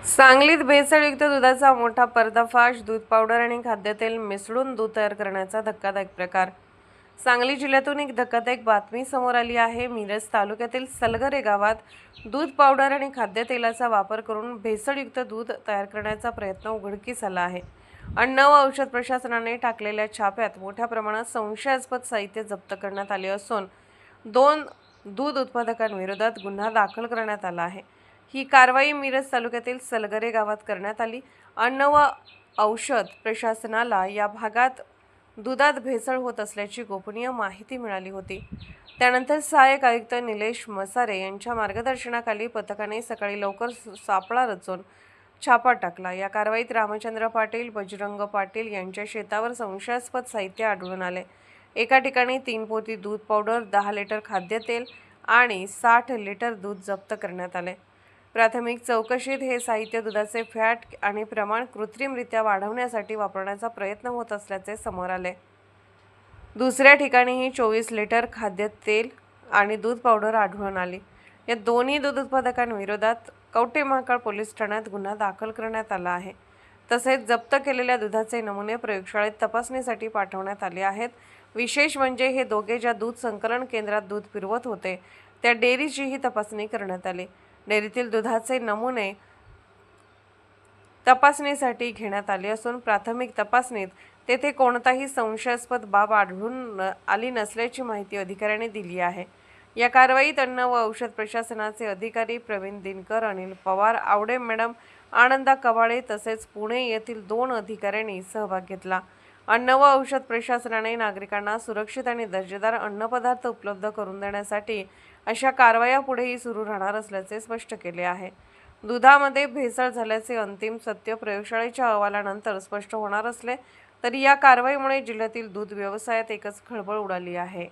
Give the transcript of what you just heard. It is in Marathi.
सांगलीत भेसळयुक्त दुधाचा मोठा पर्दाफाश. दूध पावडर आणि खाद्यतेल मिसळून दूध तयार करण्याचा धक्कादायक प्रकार. सांगली जिल्ह्यातून एक धक्कादायक बातमी समोर आली आहे. मिरज तालुक्यातील सलगरे गावात दूध पावडर आणि खाद्यतेलाचा वापर करून भेसळयुक्त दूध तयार करण्याचा प्रयत्न उघडकीस आला आहे. अन्न व औषध प्रशासनाने टाकलेल्या छाप्यात मोठ्या प्रमाणात संशयास्पद साहित्य जप्त करण्यात आले असून 2 दूध उत्पादकांविरोधात गुन्हा दाखल करण्यात आला आहे. ही कारवाई मिरज तालुक्यातील सलगरे गावात करण्यात आली. अन्न व औषध प्रशासनाला या भागात दुधात भेसळ होत असल्याची गोपनीय माहिती मिळाली होती. त्यानंतर सहाय्यक आयुक्त निलेश मसारे यांच्या मार्गदर्शनाखाली पथकाने सकाळी लवकर सापळा रचून छापा टाकला. या कारवाईत रामचंद्र पाटील, बजरंग पाटील यांच्या शेतावर संशयास्पद साहित्य आढळून आले. एका ठिकाणी 3 पोती दूध पावडर, 10 लिटर खाद्यतेल आणि 60 लिटर दूध जप्त करण्यात आले. प्राथमिक चौकशीत हे साहित्य दुधाचे फॅट आणि प्रमाण कृत्रिमरित्या वाढवण्यासाठी वापरण्याचा प्रयत्न होत असल्याचे समोर आले. दुसऱ्या ठिकाणीही 24 लिटर खाद्यतेल आणि दूध पावडर आढळून आली. या दोन्ही दूध उत्पादकांविरोधात कवठेमहांकाळ पोलीस ठाण्यात गुन्हा दाखल करण्यात आला आहे. तसेच जप्त केलेल्या दुधाचे नमुने प्रयोगशाळेत तपासणीसाठी पाठवण्यात आले आहेत. विशेष म्हणजे हे दोघे ज्या दूध संकलन केंद्रात दूध फिरवत होते त्या डेअरीचीही तपासणी करण्यात आली. डेअरीतील दुधाचे नमुने तपासणीसाठी घेण्यात आले असून प्राथमिक तपासणीत तेथे कोणताही संशयास्पद बाब आढळून आली नसल्याची माहिती अधिकाऱ्यांनी दिली आहे. या कारवाईत अन्न व औषध प्रशासनाचे अधिकारी प्रवीण दिनकर, अनिल पवार, आवडे मॅडम, आनंदा कवाळे तसेच पुणे येथील 2 अधिकाऱ्यांनी सहभाग घेतला. अन्न व औषध प्रशासनाने नागरिकांना सुरक्षित आणि दर्जेदार अन्नपदार्थ उपलब्ध करून देण्यासाठी अशा कारवाया पुढेही सुरू राहणार असल्याचे स्पष्ट केले आहे. दुधामध्ये भेसळ झाल्याचे अंतिम सत्य प्रयोगशाळेच्या अहवालानंतर स्पष्ट होणार असले तरी या कारवाईमुळे जिल्ह्यातील दूध व्यवसायात एकच खळबळ उडाली आहे.